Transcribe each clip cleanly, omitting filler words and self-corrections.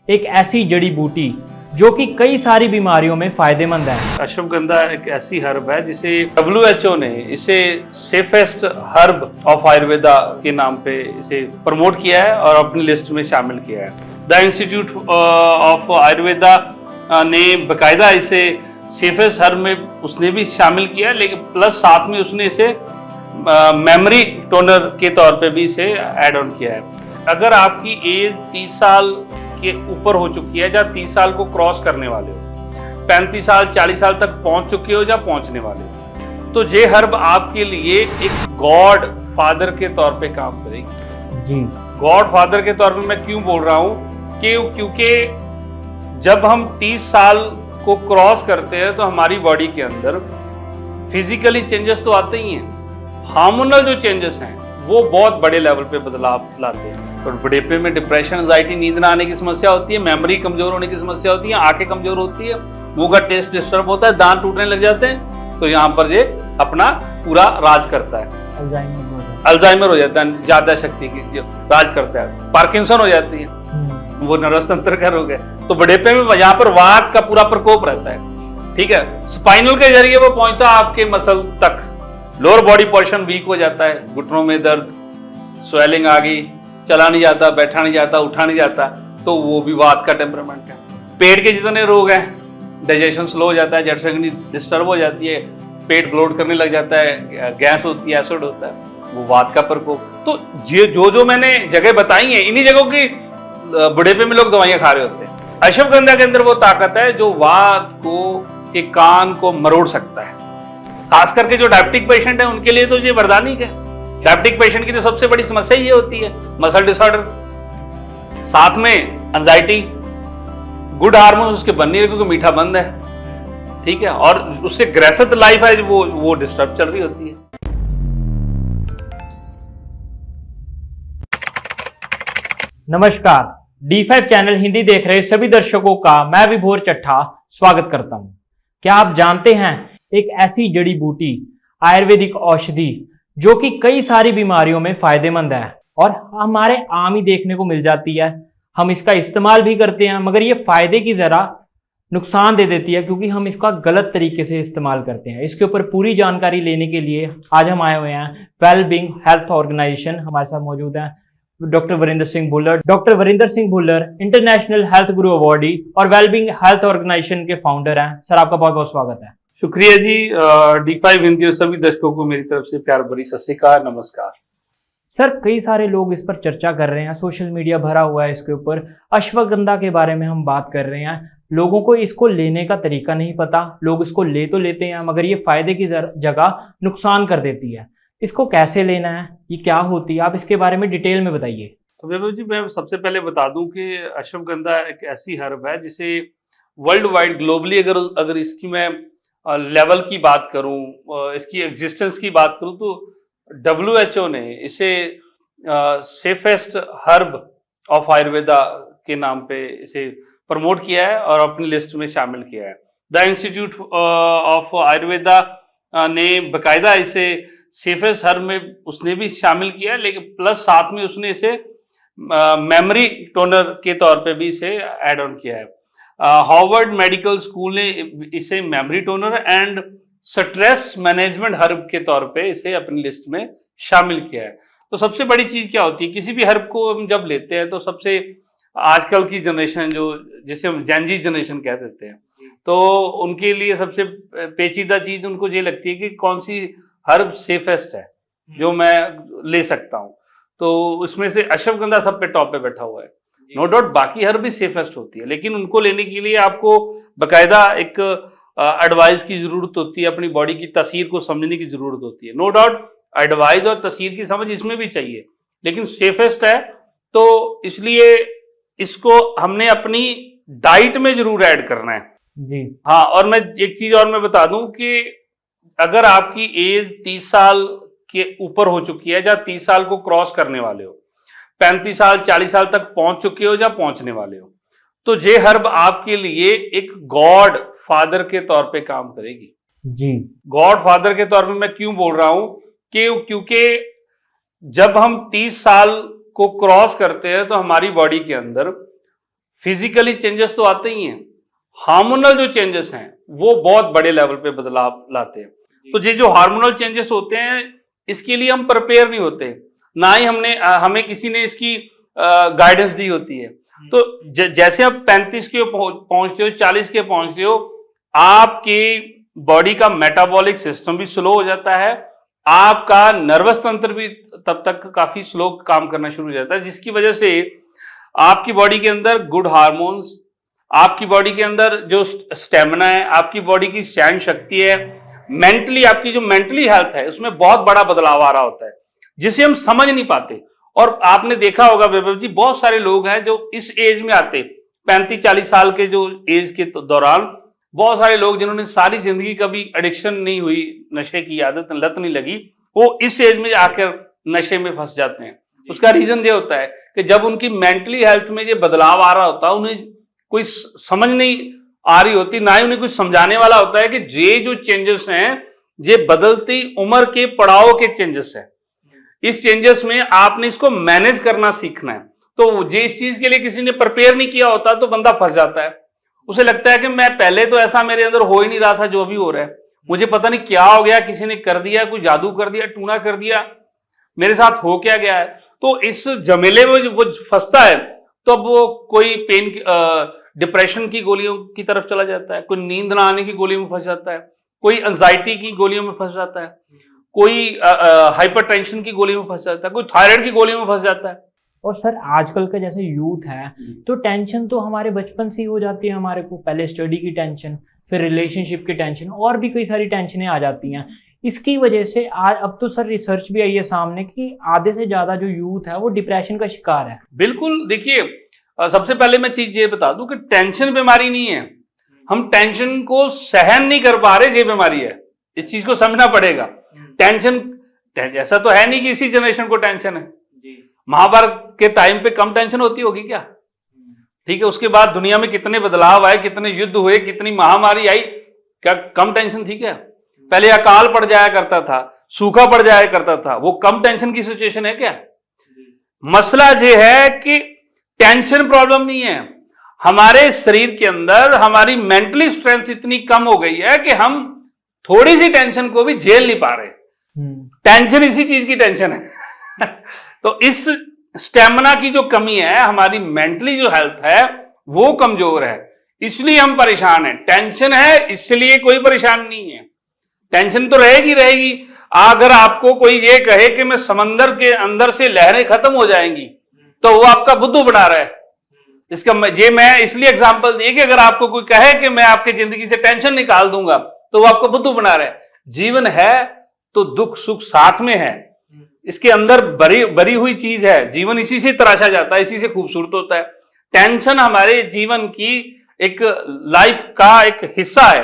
एक ऐसी जड़ी बूटी जो कि कई सारी बीमारियों में फायदेमंद है। अश्वगंधा एक ऐसी हर्ब है जिसे WHO ने इसे सेफेस्ट हर्ब ऑफ आयुर्वेदा के नाम पे इसे प्रमोट किया है और अपनी लिस्ट में शामिल किया है। द इंस्टीट्यूट ऑफ आयुर्वेदा ने बकायदा इसे सेफेस्ट हर्ब में उसने भी शामिल किया है, लेकिन प्लस साथ में उसने इसे मेमोरी टोनर के तौर पे भी इसे ऐड ऑन किया है। अगर आपकी एज 30 साल के ऊपर हो चुकी है या 30 साल को क्रॉस करने वाले हो, 35 साल 40 साल तक पहुंच चुके हो या पहुंचने वाले हो, तो ये हर्ब आपके लिए एक गॉड फादर के तौर पे काम करेगी। जी, गॉड फादर के तौर पे मैं क्यों बोल रहा हूँ कि क्योंकि जब हम 30 साल को क्रॉस करते हैं तो हमारी बॉडी के अंदर फिजिकली चेंजेस तो आते ही हैं, हार्मोनल जो चेंजेस हैं वो बहुत बड़े लेवल पे बदलाव लाते हैं। और बुढ़ापे में डिप्रेशन, एंजाइटी, नींद ना आने की समस्या होती है, मेमोरी कमजोर होने की समस्या होती है, आंखें कमजोर होती है, मुंह का टेस्ट डिस्टर्ब होता है, दांत टूटने लग जाते हैं। तो यहाँ पर ये अपना पूरा राज करता है। अल्जाइमर हो जाता है, ज्यादा शक्ति की जो राज करता है। पार्किंसन हो जाती है, वो नर्वस तंत्र का रोग है। तो बुढ़ापे में यहाँ पर वात का पूरा प्रकोप रहता है। ठीक है, स्पाइनल के जरिए वो पहुंचता है आपके मसल तक। लोअर बॉडी पोर्शन वीक हो जाता है, घुटनों में दर्द, स्वेलिंग आ गई, चला नहीं जाता, बैठा नहीं जाता, उठा नहीं जाता, तो वो भी वात का टेम्परामेंट है। पेट के जितने रोग हैं, डाइजेशन स्लो हो जाता है, जठ अग्नि डिस्टर्ब हो जाती है, पेट ब्लोट करने लग जाता है, गैस होती है, एसिड होता है, वो वात का प्रकोप। तो जो मैंने जगह बताई है, इन्हीं जगहों की बुढ़ापे में लोग दवाइयां खा रहे होते हैं। अश्वगंधा के अंदर वो ताकत है जो वात को के कान को मरोड़ सकता है। खास करके जो डायबिटिक पेशेंट है उनके लिए तो ये वरदानिक है। डायबिटिक पेशेंट की तो सबसे बड़ी समस्या ये होती है मसल डिसऑर्डर, साथ में एंजाइटी, गुड हार्मोन उसके बन नहीं रहे क्योंकि मीठा बंद है। ठीक है, और उससे ग्रसित लाइफ है वो डिस्टर्ब चल रही होती है। नमस्कार, D5 चैनल हिंदी देख रहे सभी दर्शकों का मैं विभोर चट्ठा स्वागत करता हूं। क्या आप जानते हैं, एक ऐसी जड़ी बूटी आयुर्वेदिक औषधि जो कि कई सारी बीमारियों में फायदेमंद है और हमारे आम ही देखने को मिल जाती है। हम इसका इस्तेमाल भी करते हैं, मगर ये फायदे की जरा नुकसान दे देती है क्योंकि हम इसका गलत तरीके से इस्तेमाल करते हैं। इसके ऊपर पूरी जानकारी लेने के लिए आज हम आए हुए हैं वेलबींग हेल्थ ऑर्गेनाइजेशन। हमारे साथ मौजूद हैं doctor Varinder Singh Bhullar. Doctor Varinder Singh Bhullar international health गुरु अवार्डी और वेलबींग हेल्थ ऑर्गेनाइजेशन के फाउंडर हैं। सर, आपका बहुत बहुत स्वागत है। शुक्रिया जी। D5 हिंदी और सभी दर्शकों को मेरी तरफ से प्यार भरी सत श्री अकाल, नमस्कार। सर, कई सारे लोग इस पर चर्चा कर रहे हैं, सोशल मीडिया भरा हुआ है इसके ऊपर। अश्वगंधा के बारे में हम बात कर रहे हैं। लोगों को इसको लेने का तरीका नहीं पता, लोग इसको ले तो लेते हैं मगर ये फायदे की जगह नुकसान कर देती है। इसको कैसे लेना है, ये क्या होती है, आप इसके बारे में डिटेल में बताइए। वैभव जी, मैं सबसे पहले बता दूं कि अश्वगंधा एक ऐसी हर्ब है जिसे वर्ल्ड वाइड ग्लोबली अगर इसकी मैं लेवल की बात करूं, इसकी एग्जिस्टेंस की बात करूं, तो WHO ने इसे सेफेस्ट हर्ब ऑफ आयुर्वेदा के नाम पे इसे प्रमोट किया है और अपनी लिस्ट में शामिल किया है। द इंस्टीट्यूट ऑफ आयुर्वेदा ने बकायदा इसे सेफेस्ट हर्ब में उसने भी शामिल किया है, लेकिन प्लस साथ में उसने इसे मेमोरी टोनर के तौर पे भी इसे ऐड ऑन किया है। हार्वर्ड मेडिकल स्कूल ने इसे memory toner and stress management herb के तौर पे इसे अपनी लिस्ट में शामिल किया है। तो सबसे बड़ी चीज क्या होती है, किसी भी हर्ब को हम जब लेते हैं तो सबसे आजकल की जनरेशन जिसे हम जेनजी जनरेशन कह देते हैं, तो उनके लिए सबसे पेचीदा चीज उनको ये लगती है कि कौन सी हर्ब सेफेस्ट है जो मैं ले सकता हूँ। तो उसमें से अश्वगंधा सब पे टॉप पे बैठा हुआ है। नो डाउट बाकी हर्ब भी सेफेस्ट होती है, लेकिन उनको लेने के लिए आपको बकायदा एक एडवाइस की जरूरत होती है, अपनी बॉडी की तासीर को समझने की जरूरत होती है। नो डाउट एडवाइस और तासीर की समझ इसमें भी चाहिए, लेकिन सेफेस्ट है तो इसलिए इसको हमने अपनी डाइट में जरूर ऐड करना है जी। हाँ, और मैं एक चीज और मैं बता दूं कि अगर आपकी एज 30 साल के ऊपर हो चुकी है या 30 साल को क्रॉस करने वाले हो, 35 साल 40 साल तक पहुंच चुके हो या पहुंचने वाले हो, तो ये हर्ब आपके लिए एक गॉड फादर के तौर पे काम करेगी जी। गॉड फादर के तौर पे मैं क्यों बोल रहा हूं कि क्योंकि जब हम 30 साल को क्रॉस करते हैं तो हमारी बॉडी के अंदर फिजिकली चेंजेस तो आते ही हैं, हार्मोनल जो चेंजेस हैं वो बहुत बड़े लेवल पे बदलाव लाते हैं। तो ये जो हार्मोनल चेंजेस होते हैं इसके लिए हम प्रिपेयर नहीं होते, ना ही हमें किसी ने इसकी गाइडेंस दी होती है। तो जैसे आप 35 के पहुंचते हो, 40 के पहुंचते हो, आपकी बॉडी का मेटाबॉलिक सिस्टम भी स्लो हो जाता है, आपका नर्वस तंत्र भी तब तक काफी स्लो काम करना शुरू हो जाता है, जिसकी वजह से आपकी बॉडी के अंदर गुड हार्मोन्स, आपकी बॉडी के अंदर जो स्टेमिना है, आपकी बॉडी की सहन शक्ति है, मेंटली आपकी जो मेंटली हेल्थ है उसमें बहुत बड़ा बदलाव आ रहा होता है, जिसे हम समझ नहीं पाते। और आपने देखा होगा वैभव जी, बहुत सारे लोग हैं जो इस एज में आते 35-40 साल के जो एज के दौरान, बहुत सारे लोग जिन्होंने सारी जिंदगी कभी एडिक्शन नहीं हुई, नशे की आदत लत नहीं लगी, वो इस एज में आकर नशे में फंस जाते हैं। उसका रीजन ये होता है कि जब उनकी मेंटली हेल्थ में ये बदलाव आ रहा होता है, उन्हें कोई समझ नहीं आ रही होती, ना ही उन्हें कुछ समझाने वाला होता है कि ये जो चेंजेस हैं ये बदलती उम्र के पड़ाव के चेंजेस है, इस चेंजेस में आपने इसको मैनेज करना सीखना है। तो ये इस चीज के लिए किसी ने प्रिपेयर नहीं किया होता तो बंदा फंस जाता है। उसे लगता है कि मैं पहले तो ऐसा मेरे अंदर हो ही नहीं रहा था जो अभी हो रहा है, मुझे पता नहीं क्या हो गया, किसी ने कर दिया, कोई जादू कर दिया, टूना कर दिया, मेरे साथ हो क्या गया है। तो इस झमेले में वो फंसता है, तो अब वो कोई डिप्रेशन की गोलियों की तरफ चला जाता है, कोई नींद ना आने की गोलियों में फंस जाता है, कोई एंजाइटी की गोलियों में फंस जाता है, कोई हाइपरटेंशन की गोली में फंस जाता है, कोई थायराइड की गोली में फंस जाता है। और सर आजकल का जैसे यूथ है तो टेंशन तो हमारे बचपन से ही हो जाती है, हमारे को पहले स्टडी की टेंशन, फिर रिलेशनशिप की टेंशन, और भी कई सारी टेंशनें आ जाती हैं। इसकी वजह से आज अब तो सर रिसर्च भी आई है सामने कि आधे से ज्यादा जो यूथ है वो डिप्रेशन का शिकार है। बिल्कुल, देखिए सबसे पहले मैं चीज ये बता दूं कि टेंशन बीमारी नहीं है, हम टेंशन को सहन नहीं कर पा रहे, ये बीमारी है, इस चीज को समझना पड़ेगा। टेंशन ऐसा तो है नहीं कि इसी जनरेशन को टेंशन है, महाभारत के टाइम पे कम टेंशन होती होगी क्या? ठीक है, उसके बाद दुनिया में कितने बदलाव आए, कितने युद्ध हुए, कितनी महामारी आई, क्या कम टेंशन थी क्या? पहले अकाल पड़ जाया करता था, सूखा पड़ जाया करता था, वो कम टेंशन की सिचुएशन है क्या? मसला ये है कि टेंशन प्रॉब्लम नहीं है, हमारे शरीर के अंदर हमारी मेंटली स्ट्रेंथ इतनी कम हो गई है कि हम थोड़ी सी टेंशन को भी झेल नहीं पा रहे। टेंशन इसी चीज की टेंशन है। तो इस स्टेमिना की जो कमी है, हमारी मेंटली जो हेल्थ है वो कमजोर है, इसलिए हम परेशान हैं। टेंशन है इसलिए कोई परेशान नहीं है, टेंशन तो रहेगी रहेगी। अगर आपको कोई ये कहे कि मैं समंदर के अंदर से लहरें खत्म हो जाएंगी तो वो आपका बुद्धू बना रहा है। इसका ये मैं इसलिए एग्जांपल दिए कि अगर आपको कोई कहे कि मैं आपकी जिंदगी से टेंशन निकाल दूंगा तो वो आपको बुद्धू बना रहा है। जीवन है तो दुख सुख साथ में है, इसके अंदर भरी हुई चीज है, जीवन इसी से तराशा जाता है, इसी से खूबसूरत होता है। टेंशन हमारे जीवन की एक लाइफ का एक हिस्सा है,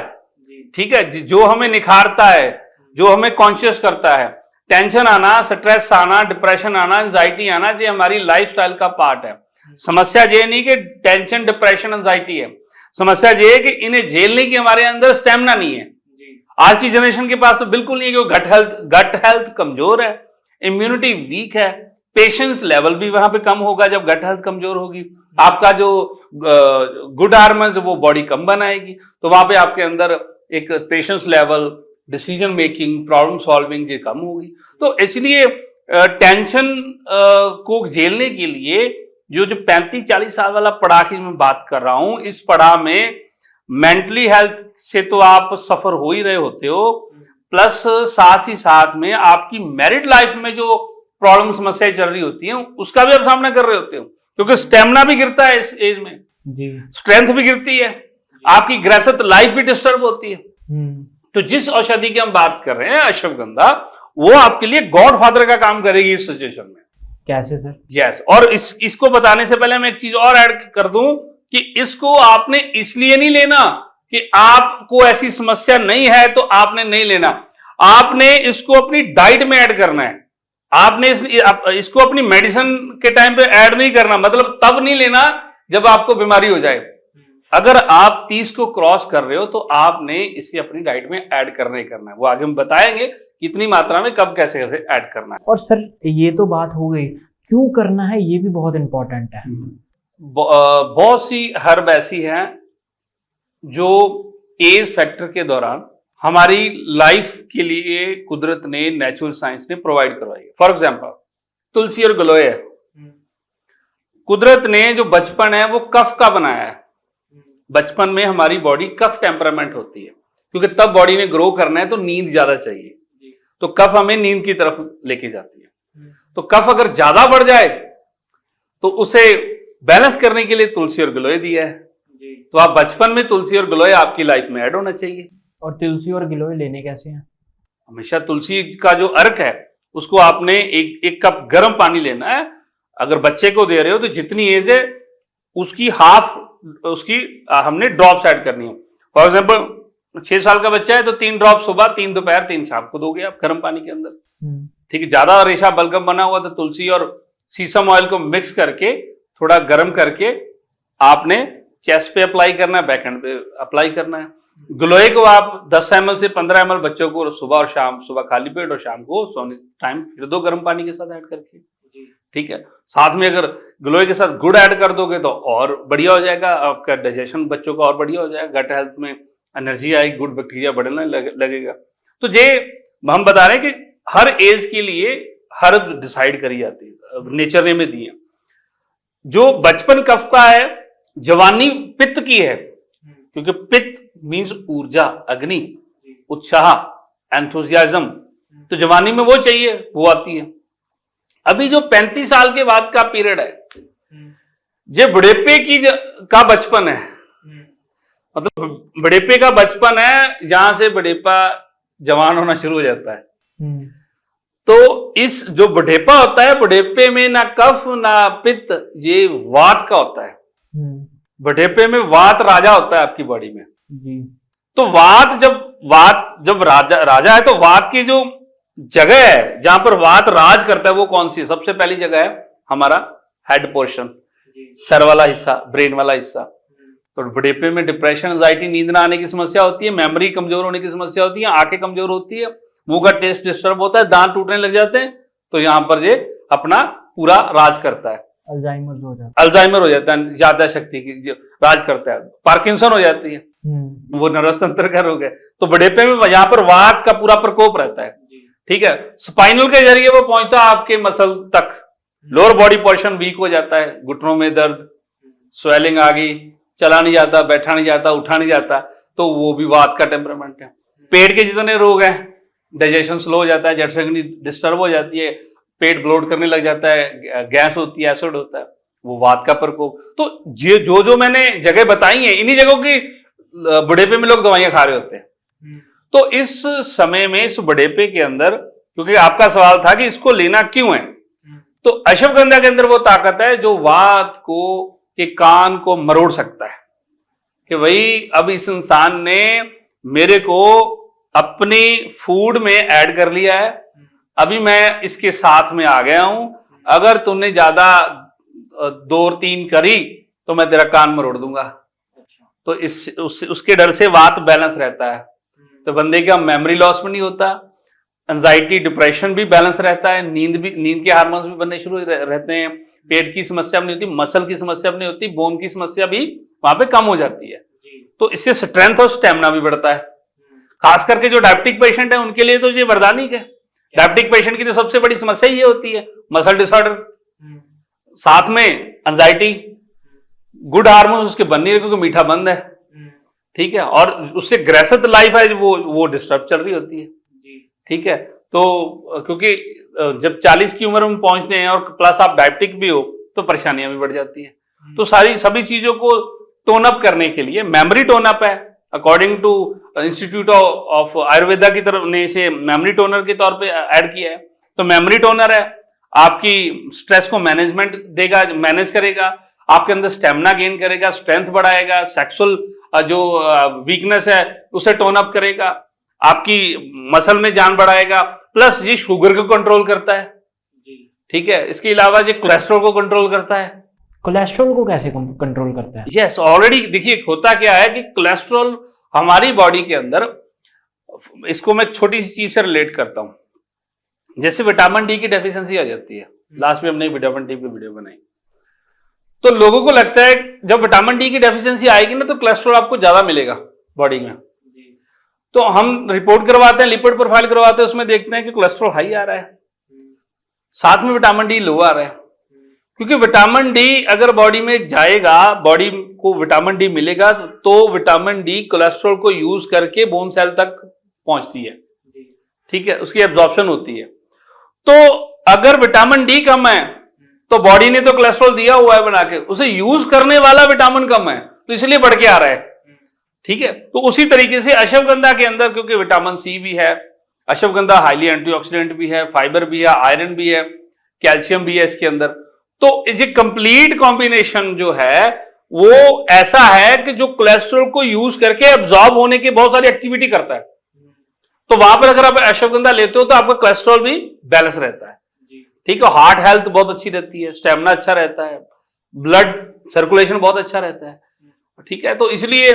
ठीक है, जो हमें निखारता है, जो हमें कॉन्शियस करता है। टेंशन आना, स्ट्रेस आना, डिप्रेशन आना, एंजाइटी आना, ये हमारी लाइफस्टाइल का पार्ट है। समस्या ये नहीं कि टेंशन डिप्रेशन एंजाइटी है, समस्या ये है कि इन्हें झेलने की हमारे अंदर स्टेमिना नहीं है। आज की जनरेशन के पास तो बिल्कुल नहीं है, कि गट हेल्थ कमजोर है, इम्यूनिटी वीक है, पेशेंस लेवल भी वहां पे कम होगा। जब गट हेल्थ कमजोर होगी, आपका जो गुड हार्मोन्स वो बॉडी कम बनाएगी, तो वहां पे आपके अंदर एक patience level, decision making, problem solving ये कम होगी। तो इसलिए टेंशन को झेलने के लिए जो 35-40 साल वाला पड़ाव की मैं बात कर रहा हूं, इस पड़ाव में मेंटली हेल्थ से तो आप सफर हो ही रहे होते हो, प्लस साथ ही साथ में आपकी मैरिड लाइफ में जो प्रॉब्लम समस्याएं चल रही होती हैं उसका भी आप सामना कर रहे होते हो, क्योंकि स्टेमिना भी गिरता है इस एज में, स्ट्रेंथ भी गिरती है, आपकी ग्रसित लाइफ भी डिस्टर्ब होती है। तो जिस औषधि की हम बात कर रहे हैं अश्वगंधा, वो आपके लिए गॉड फादर का काम करेगी इस सिचुएशन में। कैसे सर? यस, और इसको बताने से पहले मैं एक चीज और ऐड कर दूं कि इसको आपने इसलिए नहीं लेना कि आपको ऐसी समस्या नहीं है तो आपने नहीं लेना, आपने इसको अपनी डाइट में ऐड करना है। आपने इसको अपनी मेडिसिन के टाइम पे ऐड नहीं करना, मतलब तब नहीं लेना जब आपको बीमारी हो जाए। अगर आप 30 को क्रॉस कर रहे हो तो आपने इसे अपनी डाइट में ऐड करना ही करना है। वो आगे हम बताएंगे कितनी मात्रा में कब कैसे कैसे ऐड करना है। और सर ये तो बात हो गई, क्यों करना है ये भी बहुत इंपॉर्टेंट है। बहुत सी हर्ब ऐसी हैं जो एज फैक्टर के दौरान हमारी लाइफ के लिए कुदरत ने, नेचुरल साइंस ने प्रोवाइड करवाई है। फॉर एग्जाम्पल तुलसी और गिलोय है। कुदरत ने जो बचपन है वो कफ का बनाया है। बचपन में हमारी बॉडी कफ टेम्परामेंट होती है, क्योंकि तब बॉडी ने ग्रो करना है तो नींद ज्यादा चाहिए, तो कफ हमें नींद की तरफ लेके जाती है। तो कफ अगर ज्यादा बढ़ जाए तो उसे बैलेंस करने के लिए तुलसी और गिलोय दिया है। तो आप बचपन में तुलसी और गिलोय आपकी लाइफ में ऐड होना चाहिए। और तुलसी और गिलोय लेने कैसे हैं? हमेशा तुलसी का जो अर्क है उसको आपने एक कप गर्म पानी लेना है। अगर बच्चे को दे रहे हो तो जितनी एज है उसकी हाफ उसकी हमने ड्रॉप्स ऐड करनी है। फॉर एग्जाम्पल 6 साल का बच्चा है तो 3 ड्रॉप सुबह, 3 दोपहर, 3 शाम को दोगे आप गर्म पानी के अंदर। ठीक है, ज्यादा रेशा बलगम बना हुआ तो तुलसी और सीसम ऑयल को मिक्स करके थोड़ा गर्म करके आपने चेस्ट पे अप्लाई करना है, बैक हैंड पे अप्लाई करना है। गिलोय को आप 10 ml से 15 ml बच्चों को सुबह और शाम, सुबह खाली पेट और शाम को सोने टाइम फिर दो गर्म पानी के साथ ऐड करके। ठीक है, साथ में अगर गिलोय के साथ गुड़ ऐड कर दोगे तो और बढ़िया हो जाएगा, आपका डाइजेशन बच्चों का और बढ़िया हो जाएगा, गट हेल्थ में एनर्जी आएगी, गुड बैक्टीरिया बढ़ने लगेगा। तो ये हम बता रहे हैं कि हर एज के लिए हर्ब डिसाइड करी जाती है, नेचर ने में दी है। जो बचपन कफ का है, जवानी पित्त की है, क्योंकि पित्त मीन्स ऊर्जा, अग्नि, उत्साह, एंथुजियाज्म। तो जवानी में वो चाहिए, वो आती है। अभी जो 35 साल के बाद का पीरियड है, ये बुढ़ेपे की का बचपन है। मतलब बुढ़ेपे का बचपन है, जहां से बुढ़ेपा जवान होना शुरू हो जाता है। तो इस जो बुढ़ेपा होता है, बुढ़ेपे में ना कफ ना पित्त, ये वात का होता है। बुढ़ेपे में वात राजा होता है आपकी बॉडी में। तो वात जब राजा है, तो वात की जो जगह है जहां पर वात राज करता है वो कौन सी है? सबसे पहली जगह है हमारा हेड पोर्शन, सर वाला हिस्सा, ब्रेन वाला हिस्सा। तो बुढ़ेपे में डिप्रेशन, एंजाइटी, नींद ना आने की समस्या होती है, मेमोरी कमजोर होने की समस्या होती है, आंखें कमजोर होती है, मुंह का टेस्ट डिस्टर्ब होता है, दांत टूटने लग जाते हैं। तो यहां पर ये अपना पूरा राज करता है। अल्जाइमर हो जाता है, ज्यादा शक्ति की राज करता है। पार्किंसन हो जाती है, वो नर्वस तंत्र का रोग है। तो बुढ़ेपे में यहाँ पर वात का पूरा प्रकोप रहता है। ठीक है, स्पाइनल के जरिए वो पहुंचता है आपके मसल तक। लोअर बॉडी पोर्शन वीक हो जाता है, घुटनों में दर्द, स्वेलिंग आ गई, चला नहीं जाता, बैठा नहीं जाता, उठा नहीं जाता, तो वो भी वात का टेम्परामेंट है। पेट के जितने रोग हैं, डाइजेशन स्लो हो जाता है, जठराग्नि डिस्टर्ब हो जाती है, पेट ब्लोट करने लग जाता है, गैस होती है, एसिड होता है, वो वात का प्रकोप। तो जो मैंने जगह बताई है, इन्हीं जगहों की बुढ़ेपे में लोग दवाइयां खा रहे होते हैं। तो इस समय में, इस बुढ़ेपे के अंदर, क्योंकि आपका सवाल था कि इसको लेना क्यों है, तो अश्वगंधा के अंदर वो ताकत है जो वात को के कान को मरोड़ सकता है कि भाई अब इस इंसान ने मेरे को अपनी फूड में ऐड कर लिया है, अभी मैं इसके साथ में आ गया हूं, अगर तुमने ज्यादा 2-3 करी तो मैं तेरा कान मरोड़ दूंगा। तो उसके डर से वात बैलेंस रहता है। तो बंदे का मेमोरी लॉस भी नहीं होता, एंजाइटी, डिप्रेशन भी बैलेंस रहता है, नींद के हार्मोन्स भी बनने शुरू रहते हैं, पेट की समस्या भी नहीं होती, मसल की समस्या भी नहीं होती, बोन की समस्या भी वहां पे कम हो जाती है। तो इससे स्ट्रेंथ और स्टेमिना भी बढ़ता है। खास करके जो डायबिटिक पेशेंट है उनके लिए तो ये वरदानिक है। डायबिटिक पेशेंट की तो सबसे बड़ी समस्या ये होती है, मसल डिसऑर्डर, साथ में एंजाइटी, गुड हार्मोन उसके बन नहीं रहे क्योंकि मीठा बंद है। ठीक है, और उससे ग्रेसत लाइफ है वो डिस्टर्ब चल रही होती है। ठीक है, तो क्योंकि जब 40 की उम्र में पहुंचते हैं और प्लस आप डायबिटिक भी हो तो परेशानियां भी बढ़ जाती हैं। तो सभी चीजों को टोन अप करने के लिए मेमोरी टोन अप है, according to institute of Ayurveda की तरफ ने इसे मेमोरी टोनर के तौर पे ऐड किया है। तो मेमोरी टोनर है, आपकी स्ट्रेस को मैनेजमेंट देगा, मैनेज करेगा, आपके अंदर स्टेमिना गेन करेगा, स्ट्रेंथ बढ़ाएगा, सेक्सुअल जो वीकनेस है उसे टोन अप करेगा, आपकी मसल में जान बढ़ाएगा, प्लस ये शुगर को कंट्रोल करता है। ठीक है, इसके अलावा ये कोलेस्ट्रॉल को कंट्रोल करता है। कोलेस्ट्रॉल को कैसे कंट्रोल करता है? यस, ऑलरेडी देखिए होता क्या है कि कोलेस्ट्रॉल हमारी बॉडी के अंदर, इसको मैं छोटी सी चीज से रिलेट करता हूं, जैसे विटामिन डी की डेफिशिएंसी आ जाती है। लास्ट में हमने विटामिन डी की वीडियो बनाई, तो लोगों को लगता है जब विटामिन डी की डेफिशिएंसी आएगी ना तो कोलेस्ट्रॉल आपको ज्यादा मिलेगा बॉडी में। तो हम रिपोर्ट करवाते हैं, लिपिड प्रोफाइल करवाते हैं, उसमें देखते हैं कि कोलेस्ट्रॉल हाई आ रहा है, साथ में विटामिन डी लो आ रहा है। क्योंकि विटामिन डी अगर बॉडी में जाएगा, बॉडी को विटामिन डी मिलेगा, तो विटामिन डी कोलेस्ट्रॉल को यूज करके बोन सेल तक पहुंचती है, ठीक है, उसकी एब्जॉर्प्शन होती है। तो अगर विटामिन डी कम है तो बॉडी ने तो कोलेस्ट्रॉल दिया हुआ है बना के, उसे यूज करने वाला विटामिन कम है तो इसलिए बढ़ के आ रहा है, ठीक है। तो उसी तरीके से अश्वगंधा के अंदर क्योंकि विटामिन सी भी है, अश्वगंधा हाईली एंटीऑक्सीडेंट भी है, फाइबर भी है, आयरन भी है, कैल्शियम भी है इसके अंदर। तो ये कंप्लीट कॉम्बिनेशन जो है वो ऐसा है कि जो कोलेस्ट्रॉल को यूज करके एब्जॉर्ब होने की बहुत सारी एक्टिविटी करता है। तो वहां पर अगर आप अश्वगंधा लेते हो तो आपका कोलेस्ट्रॉल भी बैलेंस रहता है, ठीक है। हार्ट हेल्थ बहुत अच्छी रहती है, स्टेमिना अच्छा रहता है, ब्लड सर्कुलेशन बहुत अच्छा रहता है, ठीक है। तो इसलिए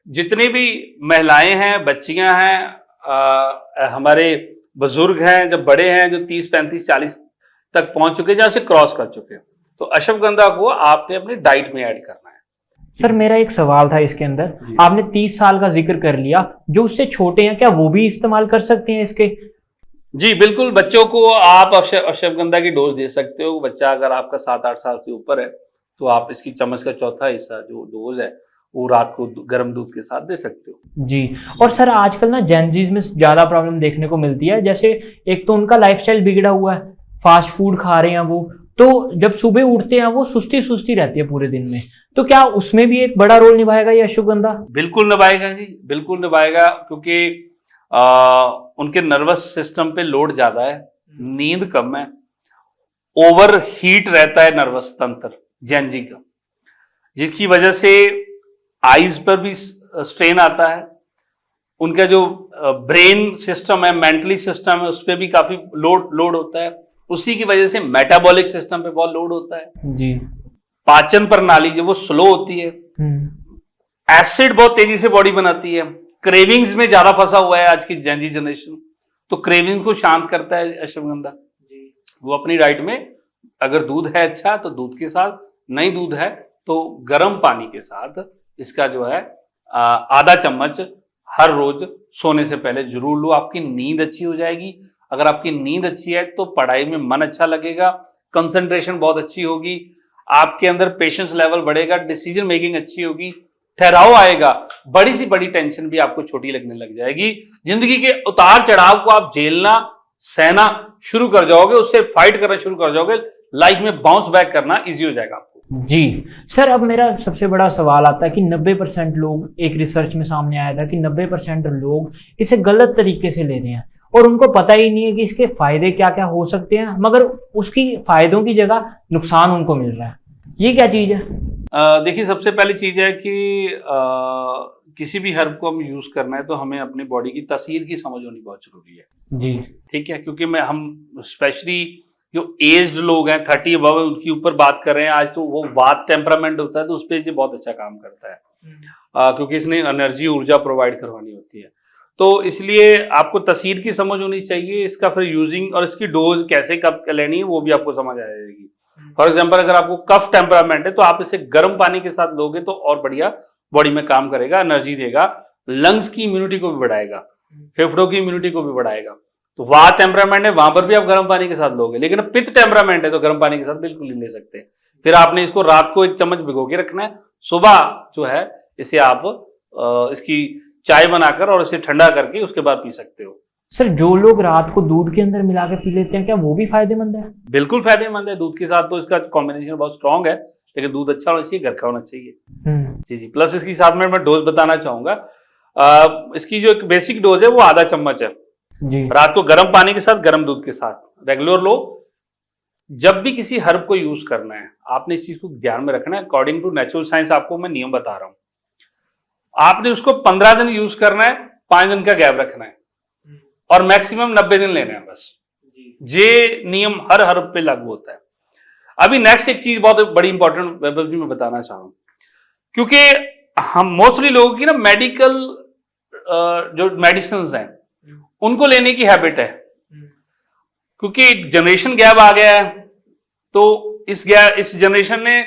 जितनी भी महिलाएं हैं, बच्चियां हैं, हमारे बुजुर्ग हैं, जब बड़े हैं जो 30, 35, 40 तक पहुंच चुके, जहां से क्रॉस कर चुके, तो अश्वगंधा को आपने अपनी डाइट में ऐड करना है। सर मेरा एक सवाल था इसके अंदर, आपने 30 साल का जिक्र कर लिया, जो उससे छोटे हैं क्या वो भी इस्तेमाल कर सकते हैं इसके? जी बिल्कुल, बच्चों को आप अश्वगंधा की डोज दे सकते हो। बच्चा अगर आपका 7-8 साल से ऊपर है तो आप इसकी चम्मच का चौथा हिस्सा जो डोज है वो रात को गर्म दूध के साथ दे सकते हो। जी। और सर आजकल ना जेनजीज में ज्यादा प्रॉब्लम देखने को मिलती है, जैसे एक तो उनका लाइफस्टाइल बिगड़ा हुआ है, फास्ट फूड खा रहे हैं वो, तो जब सुबह उठते हैं वो सुस्ती सुस्ती रहती है पूरे दिन में, तो क्या उसमें भी एक बड़ा रोल निभाएगा ये अश्वगंधा? बिल्कुल निभाएगा जी, बिल्कुल निभाएगा, क्योंकि उनके नर्वस सिस्टम पे लोड ज्यादा है, नींद कम है, ओवर हीट रहता है नर्वस तंत्र जेनजी का, जिसकी वजह से आईज पर भी स्ट्रेन आता है। उनका जो ब्रेन सिस्टम है, मेंटली सिस्टम है, उस पर भी काफी लोड होता है। उसी की वजह से मेटाबॉलिक सिस्टम पे बहुत लोड होता है जी। पाचन प्रणाली जो वो स्लो होती है, एसिड बहुत तेजी से बॉडी बनाती है, क्रेविंग्स में ज्यादा फंसा हुआ है आज की जेनजी जनरेशन, तो क्रेविंग्स को शांत करता है अश्वगंधा। वो अपनी डाइट में अगर दूध है अच्छा तो दूध के साथ, नहीं दूध है तो गर्म पानी के साथ इसका जो है आधा चम्मच हर रोज सोने से पहले जरूर लो। आपकी नींद अच्छी हो जाएगी। अगर आपकी नींद अच्छी है तो पढ़ाई में मन अच्छा लगेगा, कंसंट्रेशन बहुत अच्छी होगी, आपके अंदर पेशेंस लेवल बढ़ेगा, डिसीजन मेकिंग अच्छी होगी, ठहराव आएगा, बड़ी सी बड़ी टेंशन भी आपको छोटी लगने लग जाएगी। जिंदगी के उतार चढ़ाव को आप झेलना, सहना शुरू कर जाओगे, उससे फाइट करना शुरू कर जाओगे, लाइफ में बाउंस बैक करना इजी हो जाएगा आपको। जी सर, अब मेरा सबसे बड़ा सवाल आता है कि 90% लोग, एक रिसर्च में सामने आया था कि 90% लोग इसे गलत तरीके से ले रहे हैं और उनको पता ही नहीं है कि इसके फायदे क्या क्या हो सकते हैं, मगर उसकी फायदों की जगह नुकसान उनको मिल रहा है। ये क्या चीज है? देखिए, सबसे पहली चीज है कि किसी भी हर्ब को हम यूज करना है तो हमें अपनी बॉडी की तासीर की समझ होनी बहुत जरूरी है जी। ठीक है, क्योंकि हम स्पेशली जो एज्ड लोग हैं 30 अबव उनके ऊपर बात कर रहे हैं आज, तो वो वात टेम्परामेंट होता है तो उस पर ये बहुत अच्छा काम करता है क्योंकि इसने एनर्जी, ऊर्जा प्रोवाइड करवानी होती है। तो इसलिए आपको तासीर की समझ होनी चाहिए, इसका फिर यूजिंग और इसकी डोज कैसे कब लेनी है वो भी आपको समझ आ जाएगी। फॉर एग्जाम्पल, अगर आपको कफ टेम्परामेंट है तो आप इसे गर्म पानी के साथ लोगे तो और बढ़िया बॉडी में काम करेगा, एनर्जी देगा, लंग्स की इम्यूनिटी को भी बढ़ाएगा, फेफड़ों की इम्यूनिटी को भी बढ़ाएगा। तो वात टेम्परामेंट है, वहां पर भी आप गर्म पानी के साथ लोगे, लेकिन पित्त टेम्परामेंट है तो गर्म पानी के साथ बिल्कुल नहीं ले सकते। फिर आपने इसको रात को 1 चम्मच भिगो के रखना है, सुबह जो है इसे आप इसकी चाय बनाकर और इसे ठंडा करके उसके बाद पी सकते हो। सर, जो लोग रात को दूध के अंदर मिला के पी लेते हैं क्या वो भी फायदेमंद है? बिल्कुल फायदेमंद है, दूध के साथ तो इसका कॉम्बिनेशन बहुत स्ट्रॉन्ग है, लेकिन दूध अच्छा होना चाहिए, घर का होना चाहिए। जी जी। प्लस इसके साथ में मैं डोज बताना चाहूंगा, इसकी जो एक बेसिक डोज है वो आधा चम्मच है जी। रात को गर्म पानी के साथ, गर्म दूध के साथ रेगुलर लो। जब भी किसी हर्ब को यूज करना है आपने इस चीज को ध्यान में रखना है, अकॉर्डिंग टू नेचुरल साइंस आपको मैं नियम बता रहा हूं। आपने उसको 15 दिन यूज करना है, 5 दिन का गैप रखना है और मैक्सिमम 90 दिन लेना है बस। ये नियम हर हर्ब पे लागू होता है। अभी नेक्स्ट एक चीज बहुत बड़ी इंपॉर्टेंट वैभव जी मैं बताना चाह रहा हूं, क्योंकि हम मोस्टली लोगों की ना मेडिकल जो मेडिसिन हैं उनको लेने की हैबिट है, क्योंकि जनरेशन गैप आ गया है। तो इस जनरेशन ने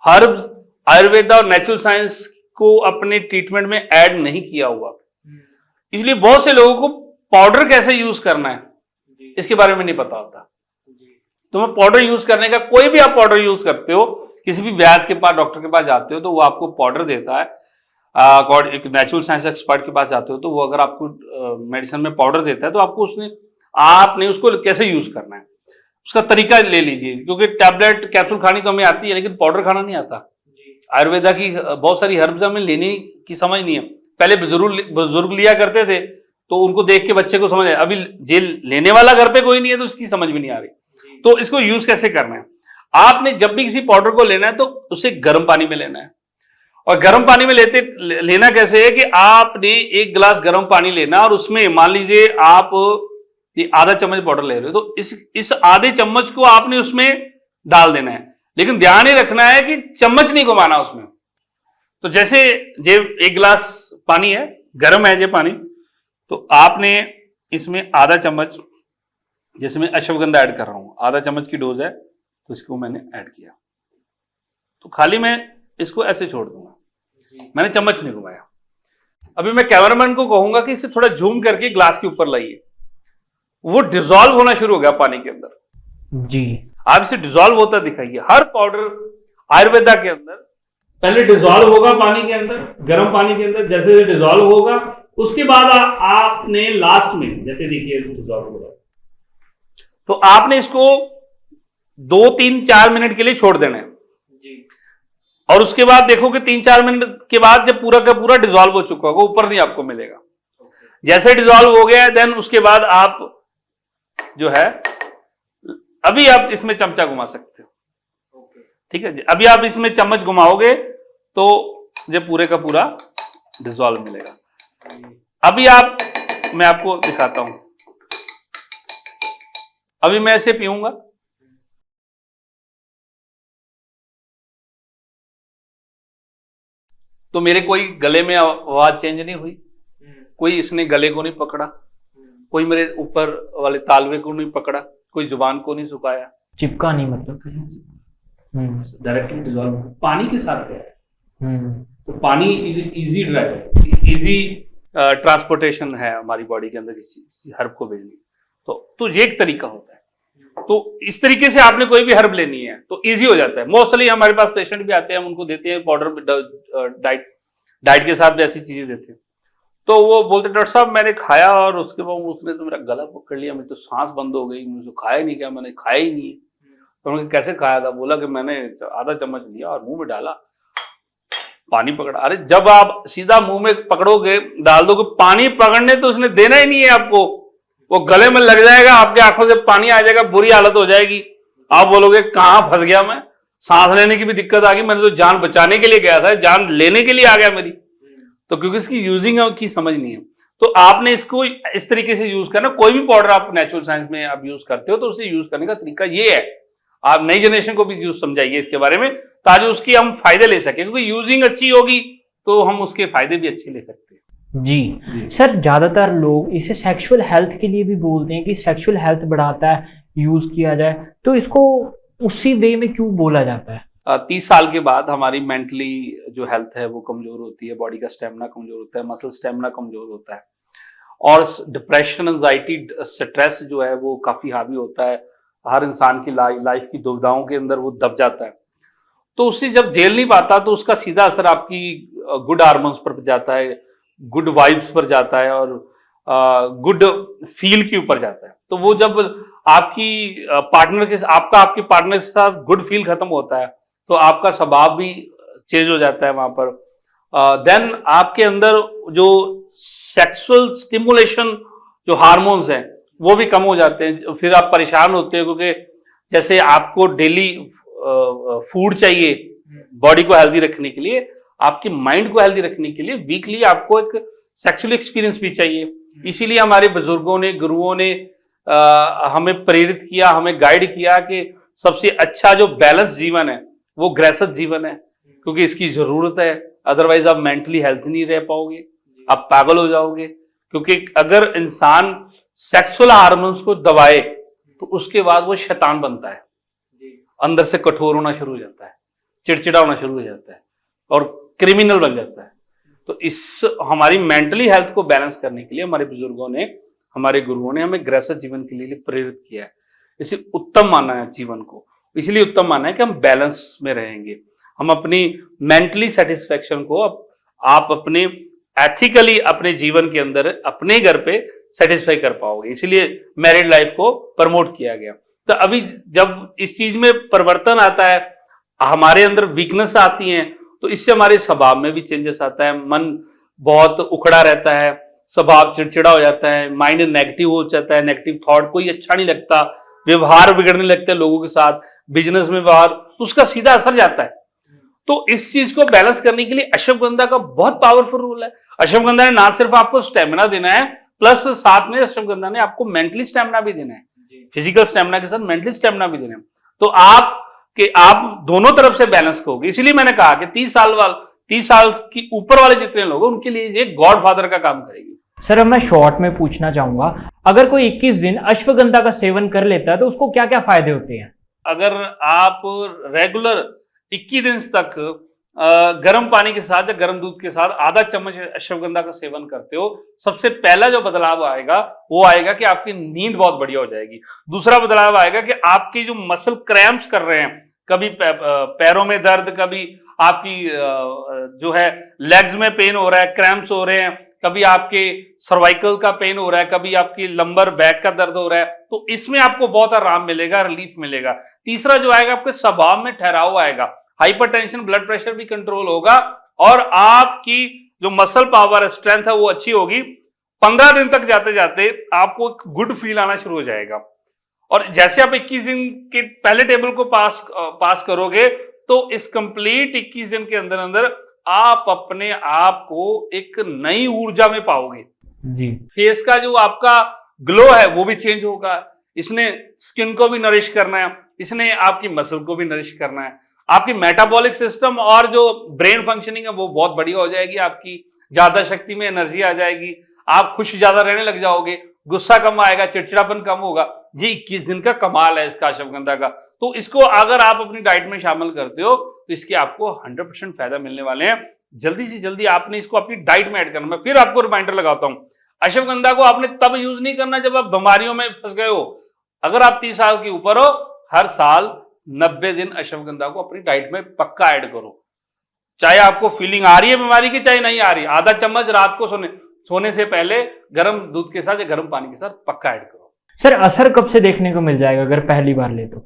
हर्ब्स, आयुर्वेदा और नेचुरल साइंस को अपने ट्रीटमेंट में ऐड नहीं किया हुआ। इसलिए बहुत से लोगों को पाउडर कैसे यूज करना है इसके बारे में नहीं पता होता। तो मैं पाउडर यूज करने का, कोई भी आप पाउडर यूज करते हो, किसी भी वैद्य के पास, डॉक्टर के पास जाते हो तो वो आपको पाउडर देता है, एक नेचुरल साइंस एक्सपर्ट के पास जाते हो तो वो अगर आपको मेडिसिन में पाउडर देता है तो आपको आपने उसको कैसे यूज करना है उसका तरीका ले लीजिए। क्योंकि टैबलेट कैप्सूल खानी तो हमें आती है लेकिन पाउडर खाना नहीं आता। आयुर्वेदा की बहुत सारी हर्ब्स हमें लेने की समझ नहीं है। पहले बुजुर्ग लिया करते थे तो उनको देख के बच्चे को समझ आया, अभी जेल लेने वाला घर पे कोई नहीं है तो उसकी समझ भी नहीं आ रही। तो इसको यूज कैसे करना है, आपने जब भी किसी पाउडर को लेना है तो उसे गर्म पानी में लेना है। और गर्म पानी में लेना कैसे है कि आपने एक गिलास गर्म पानी लेना और उसमें मान लीजिए आप ये आधा चम्मच पाउडर ले रहे हो तो इस आधे चम्मच को आपने उसमें डाल देना है। लेकिन ध्यान ही रखना है कि चम्मच नहीं घुमाना उसमें। तो जैसे जे एक गिलास पानी है, गर्म है जे पानी, तो आपने इसमें आधा चम्मच, जैसे मैं अश्वगंधा ऐड कर रहा हूं, आधा चम्मच की डोज है तो इसको मैंने ऐड किया। तो खाली मैं इसको ऐसे छोड़ दूंगा, मैंने चम्मच नहीं घुमाया। अभी मैं कैमरामैन को कहूंगा कि इसे थोड़ा जूम करके ग्लास के ऊपर लाइए। वो डिसॉल्व होना शुरू हो गया पानी के अंदर जी। आप इसे डिसॉल्व होता दिखाइए। हर पाउडर आयुर्वेदा के अंदर पहले डिसॉल्व होगा पानी के अंदर, गर्म पानी के अंदर। जैसे डिसॉल्व होगा उसके बाद आपने लास्ट में, जैसे देखिए डिसॉल्व होगा तो आपने इसको 2, 3, 4 मिनट के लिए छोड़ देना है जी। और उसके बाद देखो कि 3-4 मिनट के बाद जब पूरा का पूरा डिसॉल्व हो चुका होगा, ऊपर नहीं आपको मिलेगा। जैसे डिसॉल्व हो गया देन उसके बाद आप जो है अभी आप इसमें चमचा घुमा सकते हो, ठीक है। अभी आप इसमें चम्मच घुमाओगे तो जब पूरे का पूरा डिसॉल्व मिलेगा। अभी मैं आपको दिखाता हूं, अभी मैं इसे पीऊंगा तो मेरे कोई गले में आवाज चेंज नहीं हुई, कोई इसने गले को नहीं पकड़ा, कोई मेरे ऊपर वाले तालवे को नहीं पकड़ा, कोई जुबान को नहीं सुखाया, चिपका नहीं, मतलब डायरेक्टली डिसॉल्व पानी के साथ है। तो पानी इजी ड्राइव, इजी ट्रांसपोर्टेशन है हमारी बॉडी के अंदर किसी हर्ब को भेजने। तो ये एक तरीका होता है। तो इस तरीके से आपने कोई भी हर्ब लेनी है तो इजी हो जाता है। मोस्टली हमारे पास पेशेंट भी आते हैं, हम उनको देते हैं पाउडर, डाइट के साथ भी ऐसी चीजें देते हैं। तो वो बोलते डॉक्टर साहब मैंने खाया और उसके बाद उसने तो मेरा गला पकड़ लिया, मेरी तो सांस बंद हो गई, मुझे खाया नहीं, क्या मैंने खाया ही नहीं। तो उन्होंने कैसे खाया था, बोला कि मैंने आधा चम्मच लिया और मुंह में डाला, पानी पकड़ा। अरे जब आप सीधा मुंह में पकड़ोगे, डाल दोगे, पानी पकड़ने तो उसने देना ही नहीं है आपको, वो गले में लग जाएगा, आपके आंखों से पानी आ जाएगा, बुरी हालत हो जाएगी। आप बोलोगे कहां फंस गया मैं, सांस लेने की भी दिक्कत आ गई, मैंने तो जान बचाने के लिए गया था, जान लेने के लिए आ गया मेरी। तो क्योंकि इसकी यूजिंग की समझ नहीं है। तो आपने इसको इस तरीके से यूज करना। कोई भी पाउडर आप नेचुरल साइंस में आप यूज करते हो तो उसे यूज करने का तरीका ये है। आप नई जनरेशन को भी यूज समझाइए इसके बारे में, ताकि उसकी हम फायदे ले सके, क्योंकि यूजिंग अच्छी होगी तो हम उसके फायदे भी अच्छे ले सकते हैं। जी सर, ज्यादातर लोग इसे सेक्सुअल हेल्थ के लिए भी बोलते हैं कि सेक्सुअल हेल्थ बढ़ाता है, यूज किया जाए, तो इसको उसी वे में क्यों बोला जाता है? 30 साल के बाद हमारी मेंटली जो हेल्थ है वो कमजोर होती है, बॉडी का स्टेमिना कमजोर होता है, मसल स्टेमिना कमजोर होता है, और डिप्रेशन, एंजाइटी, स्ट्रेस जो है वो काफी हावी होता है। हर इंसान की लाइफ की दुविधाओं के अंदर वो दब जाता है। तो उसे जब झेल नहीं पाता तो उसका सीधा असर आपकी गुड हार्मोन्स पर जाता है, गुड वाइब्स पर जाता है और गुड फील के ऊपर जाता है। तो वो जब आपकी आपके पार्टनर के साथ गुड फील खत्म होता है तो आपका स्वभाव भी चेंज हो जाता है वहां पर। देन आपके अंदर जो सेक्सुअल स्टिमुलेशन जो हार्मोन्स हैं वो भी कम हो जाते हैं। फिर आप परेशान होते हो क्योंकि जैसे आपको डेली फूड चाहिए बॉडी को हेल्दी रखने के लिए, आपके माइंड को हेल्दी रखने के लिए वीकली आपको एक सेक्सुअल एक्सपीरियंस भी चाहिए। इसीलिए हमारे बुजुर्गों ने, गुरुओं ने हमें प्रेरित किया, हमें गाइड किया कि सबसे अच्छा जो बैलेंस जीवन है वो गृहस्थ जीवन है, क्योंकि इसकी जरूरत है। अदरवाइज आप मेंटली हेल्थ नहीं रह पाओगे, आप पागल हो जाओगे। क्योंकि अगर इंसान सेक्सुअल हार्मोन्स को दबाए तो उसके बाद वो शैतान बनता है, अंदर से कठोर होना शुरू हो जाता है। चिड़चिड़ा होना शुरू हो जाता है और क्रिमिनल बन जाता है। तो इस हमारी मेंटली हेल्थ को बैलेंस करने के लिए हमारे बुजुर्गों ने, हमारे गुरुओं ने हमें गृहस्थ जीवन के लिए प्रेरित किया है। इसे उत्तम माना है जीवन को, इसलिए उत्तम माना है कि हम बैलेंस में रहेंगे, हम अपनी मेंटली सेटिस्फेक्शन को आप अपने एथिकली अपने जीवन के अंदर अपने घर पे सेटिस्फाई कर पाओगे। इसलिए मैरिड लाइफ को प्रमोट किया गया। तो अभी जब इस चीज में परिवर्तन आता है, हमारे अंदर वीकनेस आती है, तो इससे हमारे स्वभाव में भी चेंजेस आता है। मन बहुत उखड़ा रहता है, स्वभाव चिड़चिड़ा हो जाता है, माइंड नेगेटिव हो जाता है, नेगेटिव थॉट, कोई अच्छा नहीं लगता, व्यवहार बिगड़ने लगते हैं लोगों के साथ, बिजनेस में व्यवहार, तो उसका सीधा असर जाता है। तो इस चीज को बैलेंस करने के लिए अश्वगंधा का बहुत पावरफुल रोल है। अश्वगंधा ने ना सिर्फ आपको स्टेमिना देना है, प्लस साथ में अश्वगंधा ने आपको मेंटली स्टेमिना भी देना है, फिजिकल स्टेमिना के साथ मेंटली स्टेमिना भी देना है। तो आप दोनों तरफ से बैलेंस करोगे। इसीलिए मैंने कहा कि 30 साल की ऊपर वाले जितने लोग हैं उनके लिए ये गॉड फादर का काम करेगी। सर अब मैं शॉर्ट में पूछना चाहूंगा, अगर कोई 21 दिन अश्वगंधा का सेवन कर लेता है तो उसको क्या क्या फायदे होते हैं? अगर आप रेगुलर 21 दिन तक गर्म पानी के साथ या गर्म दूध के साथ आधा चम्मच अश्वगंधा का सेवन करते हो, सबसे पहला जो बदलाव आएगा वो आएगा कि आपकी नींद बहुत बढ़िया हो जाएगी। दूसरा बदलाव आएगा कि आपकी जो मसल क्रैम्प्स कर रहे हैं, कभी पैरों में दर्द, कभी आपकी जो है लेग्स में पेन हो रहा है, क्रैम्प्स हो रहे हैं, कभी आपके सर्वाइकल का पेन हो रहा है, कभी आपकी लंबर बैक का दर्द हो रहा है, तो इसमें आपको बहुत आराम मिलेगा, रिलीफ मिलेगा। तीसरा जो आएगा, आपके स्वभाव में ठहराव आएगा, हाइपरटेंशन, ब्लड प्रेशर भी कंट्रोल होगा और आपकी जो मसल पावर है, स्ट्रेंथ है, वो अच्छी होगी। 15 दिन तक जाते जाते आपको एक गुड फील आना शुरू हो जाएगा। और जैसे आप 21 दिन के पहले टेबल को पास करोगे तो इस कंप्लीट 21 दिन के अंदर अंदर आप अपने आप को एक नई ऊर्जा में पाओगे जी। फेस का जो आपका ग्लो है वो भी चेंज होगा। इसने स्किन को भी नरिश करना है, इसने आपकी मसल को भी नरिश करना है, आपकी मेटाबॉलिक सिस्टम और जो ब्रेन फंक्शनिंग है वो बहुत बढ़िया हो जाएगी, आपकी ज्यादा शक्ति में एनर्जी आ जाएगी, आप खुश ज्यादा रहने लग जाओगे, गुस्सा कम आएगा, चिड़चिड़ापन कम होगा। ये 21 दिन का कमाल है इसका अश्वगंधा का। तो इसको अगर आप अपनी डाइट में शामिल करते हो तो इसके आपको 100% फायदा मिलने वाले हैं। जल्दी से जल्दी आपने इसको अपनी डाइट में ऐड करना। मैं फिर आपको रिमाइंडर लगाता हूं, अश्वगंधा को आपने तब यूज नहीं करना जब आप बीमारियों में फंस गए हो। अगर आप 30 साल के ऊपर हो, हर साल 90 दिन अश्वगंधा को अपनी डाइट में पक्का ऐड करो। चाहे आपको फीलिंग आ रही है बीमारी की, चाहे नहीं आ रही, आधा चम्मच रात को सोने से पहले गर्म दूध के साथ या गर्म पानी के साथ पक्का ऐड करो। सर असर कब से देखने को मिल जाएगा अगर पहली बार ले तो?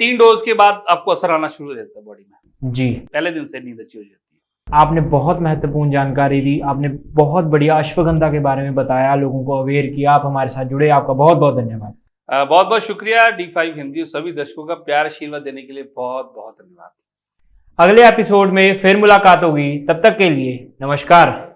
3 डोज के बाद आपको असर आना शुरू हो जाता है बॉडी में जी। पहले दिन से नींद अच्छी हो जाती है। आपने बहुत महत्वपूर्ण जानकारी दी, आपने बहुत बढ़िया अश्वगंधा के बारे में बताया, लोगों को अवेयर किया, आप हमारे साथ जुड़े, आपका बहुत बहुत धन्यवाद। बहुत बहुत शुक्रिया। D5 हिंदी सभी दर्शकों का प्यार आशीर्वाद देने के लिए बहुत बहुत धन्यवाद। अगले एपिसोड में फिर मुलाकात होगी, तब तक के लिए नमस्कार।